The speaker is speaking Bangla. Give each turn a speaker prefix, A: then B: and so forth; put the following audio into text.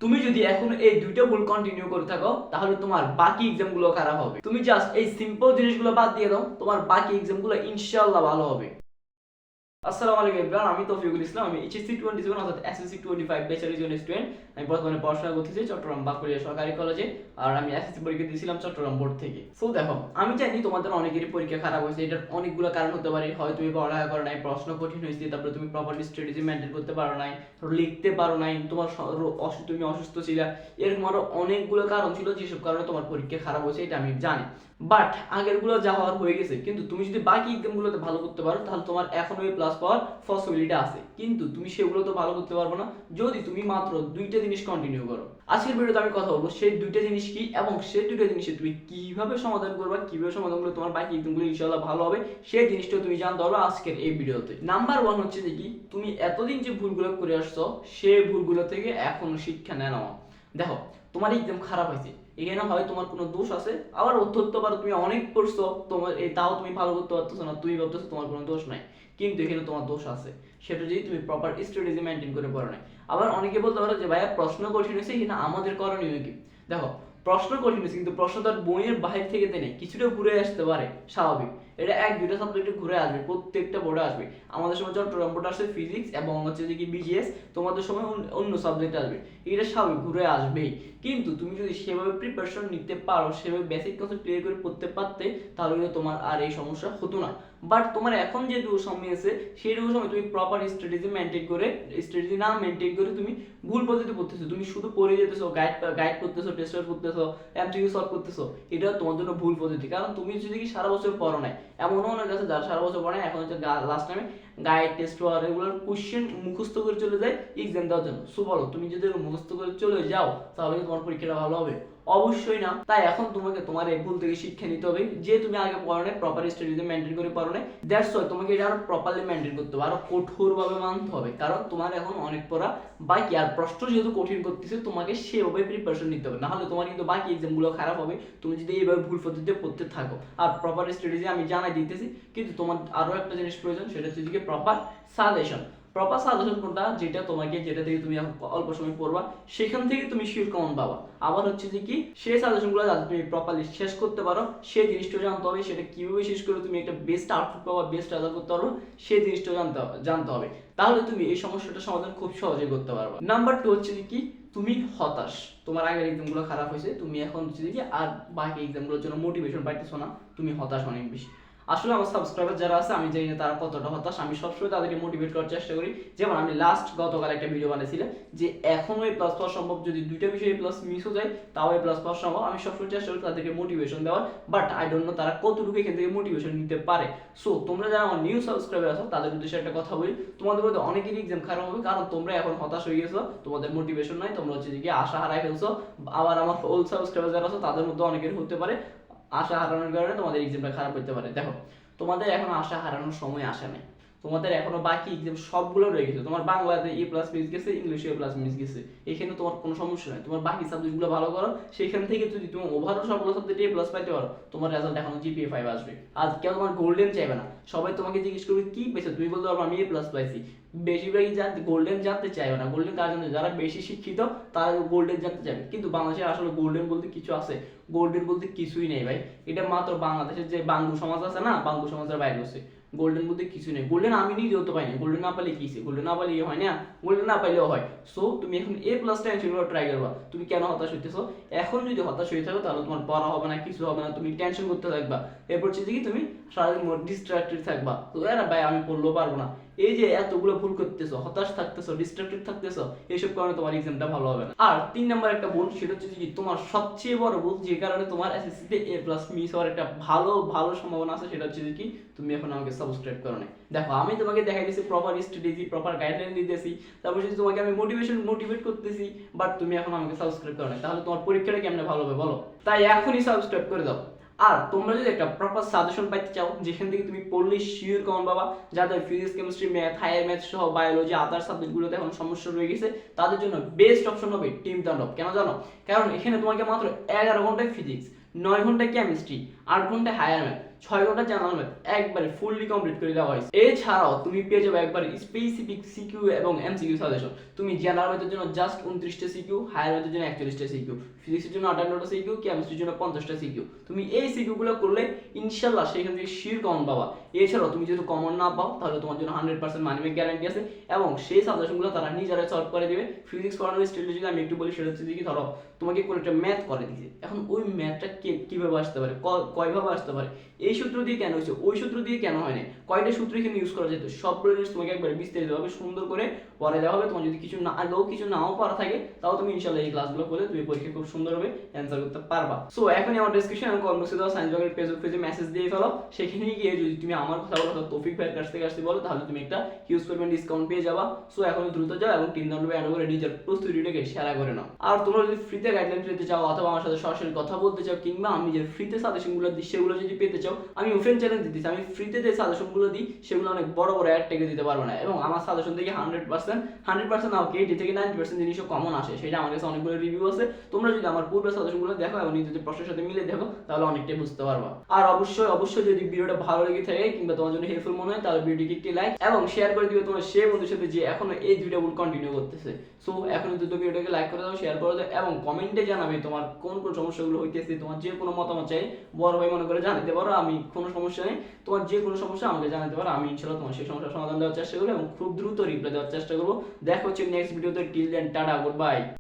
A: তুমি যদি এখন এই দুইটা ভুল কন্টিনিউ করে থাকো তাহলে তোমার বাকি এক্সামগুলো খারাপ হবে। তুমি জাস্ট এই সিম্পল জিনিসগুলো বাদ দিয়ে দাও, তোমার বাকি এক্সামগুলো ইনশাআল্লাহ ভালো হবে। আসসালামু আলাইকুম এভরিওয়ান, আমি তৌফিকুল ইসলাম। আমি এইচএসসি 27 অর্থাৎ এসএসসি 25 ব্যাচের একজন স্টুডেন্ট। আমি বর্তমানে পড়াশোনা করতেছি চট্টগ্রাম বাকলিয়া সরকারি কলেজে, আর আমি এসএসসি পরীক্ষা দিয়েছিলাম চট্টগ্রাম বোর্ড থেকে। সো দেখো, আমি জানি তোমাদের অনেকেরই পরীক্ষা খারাপ হয়েছে। এটার অনেকগুলো কারণ হতে পারে। হয় তুমি পড়ালেখা করো নাই, প্রশ্ন কঠিন হয়েছে, তারপরে তুমি প্রপারলি স্ট্র্যাটেজি মেইনটেইন করতে পারো নাই, লিখতে পারো নাই, তোমার তুমি অসুস্থ ছিলা, এরকম আরো অনেকগুলো কারণ ছিল যেসব কারণে তোমার পরীক্ষা খারাপ হয়েছে, এটা আমি জানি। বাট আগেরগুলো যা হওয়ার হয়ে গেছে, কিন্তু তুমি যদি বাকি এক্সামগুলোতে ভালো করতে পারো তাহলে তোমার এখনো এই প্লাস পাওয়ার পসিবিলিটি আছে। কিন্তু তুমি সেগুলো তো ভালো করতে পারবে না যদি তুমি মাত্র দুইটা জিনিস কন্টিনিউ করো। আজকের ভিডিওতে আমি কথা বলবো সেই দুইটা জিনিস কি এবং সেই দুইটা জিনিসে তুমি কিভাবে সমাধান করবে, কিভাবে সমাধান করলে তোমার বাকি এক্সামগুলো ইনশাআল্লাহ ভালো হবে, সেই জিনিসটা তুমি জানতে পারবে আজকের এই ভিডিওতে। নাম্বার 1 হচ্ছে যে কি, তুমি এতদিন যে ভুলগুলো করে আসছো সেই ভুলগুলো থেকে এখনো শিক্ষা নাও। দেখো, তোমার এক্সাম খারাপ হয়েছে, এখানে হয় তোমার কোনো দোষ আছে, আবার ধরতে পারো তুমি অনেক পড়ছো, তোমার তাও তুমি ভালো করতে পারতেছো না, তুমি ভাবতেছো তোমার কোনো দোষ নাই, কিন্তু এখানে তোমার দোষ আছে। সেটা যদি তুমি প্রপার স্ট্র্যাটেজি মেইনটেইন করে পড়ো নাই। আবার অনেকে বলতে পারো যে ভাইয়া প্রশ্ন কঠিন হয়েছে, এখানে আমাদের করণীয় কি? দেখো, প্রশ্ন কঠিন হয়েছে কিন্তু প্রশ্ন তার বইয়ের বাহির থেকে দেয় কিছুটা ঘুরে আসতে পারে, স্বাভাবিক। এটা এক দুইটা সাবজেক্টে ঘুরে আসবে, প্রত্যেকটা বোর্ডে আসবে। আমাদের সময় চট্টগ্রাম বোর্ড আসে ফিজিক্স এবং হচ্ছে যে কি বিজিএস, তোমাদের সময় অন্য সাবজেক্ট আসবে, এটা স্বাভাবিক ঘুরে আসবেই। কিন্তু তুমি যদি সেভাবে প্রিপারেশন নিতে পারো, সেভাবে বেসিক কনসেপ্ট ক্লিয়ার করে পড়তে পারতে, তাহলে কিন্তু তোমার আর এই সমস্যা হতো না। বাট তোমার এখন যেটুকু সময় আছে সেইটুকু সময় তুমি প্রপার স্ট্র্যাটেজি মেইনটেইন করে, স্ট্র্যাটেজি না মেইনটেইন করে তুমি ভুল পদ্ধতি পড়তেছো। তুমি শুধু পড়ে যেতেছো, গাইড করতেছো, টেস্ট করতেছো, এমসিকিউ সলভ করতেছো, এটা তোমার জন্য ভুল পদ্ধতি। কারণ তুমি যদি কি সারা বছর পড়ো নাই, এমনও অনেক আছে যারা সারা বছর পড়ে নাই, এখন হচ্ছে লাস্ট টাইমে গাইড টেস্ট এগুলোর কোশ্চেন মুখস্থ করে চলে যায় এক্সাম দেওয়ার জন্য। সো বলো, তুমি যদি মুখস্থ করে চলে যাও তাহলে তোমার পরীক্ষাটা ভালো হবে? অবশ্যই না। তাই এখন তোমাকে তোমার এই ভুল থেকে শিক্ষা নিতে হবে যে তুমি আগে পড়ো নাই, প্রপার স্টাডিতে মেইনটেইন করে পড়ো নাই। দ্যাটস ওয়াই তোমাকে এটা আরো প্রপারলি মেইনটেইন করতে হবে, আরো কঠোরভাবে মানতে হবে। কারণ তোমার এখন অনেক পড়া বাকি, আর প্রশ্ন যেহেতু কঠিন করতেছে তোমাকে সেভাবে প্রিপারেশন নিতে হবে, না হলে তোমার কিন্তু বাকি এক্সামগুলো খারাপ হবে তুমি যদি এইভাবে ভুল পদ্ধতিতে পড়তে থাকো। আর প্রপার স্ট্র্যাটেজি আমি জানাই দিতেছি, কিন্তু তোমার আরো একটা জিনিস প্রয়োজন, সেটা হচ্ছে যে প্রপার সাজেশন। প্রপার সাজেশন কোনটা, যেটা থেকে তুমি অল্প সময় পড়বা, সেখান থেকে তুমি শিওর কমন পাবা। আবার হচ্ছে যে কি, সেই সাজেশনগুলো যাতে তুমি প্রপারলি শেষ করতে পারো সেই জিনিসটা জানতে হবে, সেটা কিভাবে শেষ করে তুমি একটা বেস্ট আউটপুট পাবা, বেস্ট রেজাল্ট করতে পারো, সেই জিনিসটা জানতে হবে। তাহলে তুমি এই সমস্যাটার সমাধান খুব সহজেই করতে পারবে। নাম্বার 2 হচ্ছে যে কি, তুমি হতাশ। তোমার আগের এক্সামগুলো খারাপ হয়েছে, তুমি এখন হচ্ছে যে কি আর বাকি এক্সামগুলোর জন্য মোটিভেশন পাইতেছো না, তুমি হতাশ অনেক বেশি। আসলে আমার সাবস্ক্রাইবার যারা আছে আমি জানি না তারা কতটা হতাশ। আমি সবসময় তাদেরকে মোটিভেট করার চেষ্টা করি। যেমন আমি গতকাল একটা ভিডিও বানিয়েছিলাম যে এখনো এই প্লাস পাওয়া সম্ভব, যদি দুইটা বিষয়ে প্লাস মিস হয়ে যায় তাও এই প্লাস পাওয়া সম্ভব। আমি সবসময় চেষ্টা করি তাদেরকে মোটিভেশন দেওয়ার, বাট আই ডোন্ট নো তারা কতটুকু এখান থেকে মোটিভেশন নিতে পারে। সো তোমরা যারা আমার নিউ সাবস্ক্রাইবার আছো তাদের উদ্দেশ্যে একটা কথা বলি, তোমাদের মধ্যে অনেকেরই এক্সাম খারাপ হবে, কারণ তোমরা এখন হতাশ হয়ে গেছো, তোমাদের মোটিভেশন নাই, তোমরা হচ্ছে যে আশা হারাই ফেলছো। আবার আমার ওল্ড সাবস্ক্রাইবার যারা আছো তাদের মধ্যে অনেকের হতে পারে আশা হারানোর কারণে তোমাদের এক্সামটা খারাপ হতে পারে। দেখো, তোমাদের এখন আশা হারানোর সময় আসে নাই, তোমাদের এখনো বাকি এক্সাম সবগুলো রয়ে গেছে। তোমার বাংলাতে এ প্লাস মিস গেছে, ইংলিশে এ প্লাস মিস গেছে, এখানে তোমার কোনো সমস্যা নাই। তোমার বাকি সাবজেক্টগুলো ভালো করো, সেখান থেকে যদি তুমি ওভারঅল সবগুলো সাবজেক্টে এ প্লাস পাইতে পারো, তোমার রেজাল্ট এখনো জিপিএ 5 আসবে। আজ কেউ তোমার গোল্ডেন চাইবে না, সবাই তোমাকে জিজ্ঞেস করবে কি পেয়েছো, তুমি বলতে পারবো আমি এ প্লাস পাইছি। বেশিরভাগই গোল্ডেন জানতে চাইবে না। গোল্ডেন কার জন্য? যারা বেশি শিক্ষিত তারা গোল্ডেন জানতে চাইবে। কিন্তু বাংলাদেশে আসলে গোল্ডেন বলতে কিছু আছে? গোল্ডেন বলতে কিছুই নেই ভাই। এটা মাত্র বাংলাদেশের যে বাঙ্গু সমাজ আছে না, বাঙ্গু সমাজের বাইরে হচ্ছে। গোল্ডেন বলতে কিছু নেই। গোল্ডেন আমি নিজে হতে পারি না, গোল্ডেন না পাইলে কিসে, গোল্ডেন না পাইলে হয় না, গোল্ডেন না পাইলেও হয়। সো তুমি এখন এ প্লাস টেনশন করে ট্রাই করবা। তুমি কেন হতাশ হইতেছো? এখন যদি হতাশ হয়ে থাকো তাহলে তোমার পড়া হবে না, কিছু হবে না, তুমি টেনশন করতে থাকবা। এরপর হচ্ছে কি, তুমি সারাদিন ডিস্ট্রাক্টেড থাকবা। তো এরা ভাই আমি পড়লেও পারবো না, এই যে এতগুলো ভুল করতেছো, হতাশ থাকতেছো, ডিস্ট্রাক্টেড থাকতেছো, এইসব কারণে তোমার এক্সামটা ভালো হবে না। আর 3 নাম্বার একটা ভুল, সেটা হচ্ছে যে তোমার সবচেয়ে বড় ভুল, যে কারণে তোমার এসএসসি তে এ প্লাস মিস হওয়ার একটা ভালো ভালো সম্ভাবনা আছে, সেটা হচ্ছে যে কি, তুমি এখন আমাকে সাবস্ক্রাইব করো না। দেখো, আমি তোমাকে দেখাই দিয়েছি প্রপার স্ট্র্যাটেজি, প্রপার গাইডলাইন দিতেছি, তারপর যদি তোমাকে আমি মোটিভেট করতেছি, বাট তুমি এখন আমাকে সাবস্ক্রাইব করো না, তাহলে তোমার পরীক্ষাটা কেমনে ভালো হবে বলো? তাই এখনই সাবস্ক্রাইব করে দাও। আর তোমরা যদি একটা প্রপার সাজেশন পাইতে চাও, যেখান থেকে তুমি পড়লে শিওর কমন পাবা, যাদের physics chemistry math, higher math সহ বায়োলজি আদার সাবজেক্টগুলোতে এখন সমস্যা রয়ে গেছে, তাদের জন্য বেস্ট অপশন হবে টিম তাণ্ডব। কেন জানো? কারণ এখানে তোমাকে মাত্র 11 ঘন্টায় ফিজিক্স, 9 ঘন্টায় কেমিস্ট্রি, 8 ঘন্টায় হায়ার ম্যাথ, 6 ঘন্টা জেনারেল ম্যাথ একবারে ফুললি কমপ্লিট করে দেওয়া হয়েছে। এছাড়াও তুমি পেয়ে যাবে একবার স্পেসিফিক সিকিউ এবং এমসিকিউ সাজেশন। তুমি জেনারেল ম্যাথের জন্য জাস্ট 29টা সিকিউ, হায়ার ম্যাথের জন্য 41টা সিকিউ, ফিজিক্সের জন্য 58টা সিকিউ, কেমিস্ট্রির জন্য 50টা সিকিউ। তুমি এই সিকিউ গুলো করলে ইনশাআল্লাহ সেখান থেকে শিওর কমন পাবা। এছাড়াও তুমি যদি কমন না পাও তাহলে তোমার জন্য 100% মানি ব্যাক গ্যারান্টি আছে এবং সেই সাজেশনগুলো তারা নিজেরাই সলভ করে দিবে। ফিজিক্স পড়ানোর স্টাইলে যদি আমি একটু বলি, সেটা হচ্ছে কি, ধরো তোমাকে কোনো একটা ম্যাথ করে দিয়েছে, এখন ওই ম্যাথটা কিভাবে আসতে পারে, কয়ভাবে আসতে পারে, এই সূত্র দিয়ে কেন হয়েছে, ওই সূত্র দিয়ে কেন হয়নি, কয়টা সূত্র এখানে ইউজ করা যেত, সবগুলো জিনিস তোমাকে একবার বিস্তারিতভাবে সুন্দর করে পড়ে দেওয়া হবে। তোমার যদি কিছু না আগেও কিছু নাও পারা থাকে তাও তুমি ইনশাআল্লাহ এই ক্লাসগুলো করে তুমি পরীক্ষা খুব সুন্দরভাবে অ্যান্সার করতে পারবা। সো এখনই আমার ডেসক্রিপশন এবং কমেন্ট বক্সে দেওয়া সায়েন্স ব্যাগের পেজে মেসেজ দিয়ে ফেলো। সেখানে গিয়ে যদি তুমি আমার কথা বলো, তৌফিক ভাইয়ের কাছ থেকে আসতে বলো, তাহলে তুমি একটা হিউজ পরিমাণ ডিসকাউন্ট পেয়ে যাবা। সো এখন দ্রুত যাও এবং 3 নম্বরে অ্যাড করে নিজের প্রস্তুতিটাকে সেরা করে নাও। আর তোমরা যদি ফ্রিতে গাইডলাইন পেতে চাও অথবা আমার সাথে সরাসরি কথা বলতে চাও, কিংবা আমি যে ফ্রিতে সাজেশনগুলো দিই সেগুলো যদি পেতে চাও, আমি ওপেন চ্যালেঞ্জ দিতেছি, আমি ফ্রিতে যে সাজেশনগুলো দিই সেগুলো অনেক বড় বড় অ্যাড টেকে দিতে পারবো না। এবং আমার সাজেশন থেকে 100% নাও 80 থেকে 90% জিনিসও কমন আসে, সেটা আমার কাছে অনেকগুলো রিভিউ আছে। তোমরা যদি আমার পূর্বের সাজেশনগুলো দেখো এবং নিজেদের প্রশ্নের সাথে মিলে দেখো তাহলে অনেকটাই বুঝতে পারবা। আর অবশ্যই যদি ভিডিওটা ভালো লেগে থাকে কিংবা তোমার জন্য হেল্পফুল মনে হয়, তাহলে ভিডিওটিকে একটি লাইক এবং শেয়ার করে দিবে তোমার সেই বন্ধুর সাথে যে এখনো এই ভিডিওগুলো কন্টিনিউ করতেছে। সো এখন দ্রুত ভিডিওটাকে লাইক করে দাও, শেয়ার করে দাও এবং কমেন্টে জানাবে তোমার কোন কোন সমস্যাগুলো হইতেছে। তোমার যে কোনো মতামত চাই বড় ভাই মনে করে জানাতে পারো, আমি কোনো সমস্যা নেই। তোমার যে কোনো সমস্যা আমাকে জানাতে পারো, আমি ইনশাআল্লাহ তোমার সেই সমস্যার সমাধান দেওয়ার চেষ্টা করবো এবং খুব দ্রুত রিপ্লাই দেওয়ার চেষ্টা করবো। দেখা হচ্ছে নেক্সট ভিডিওতে। Till then, tata, good by.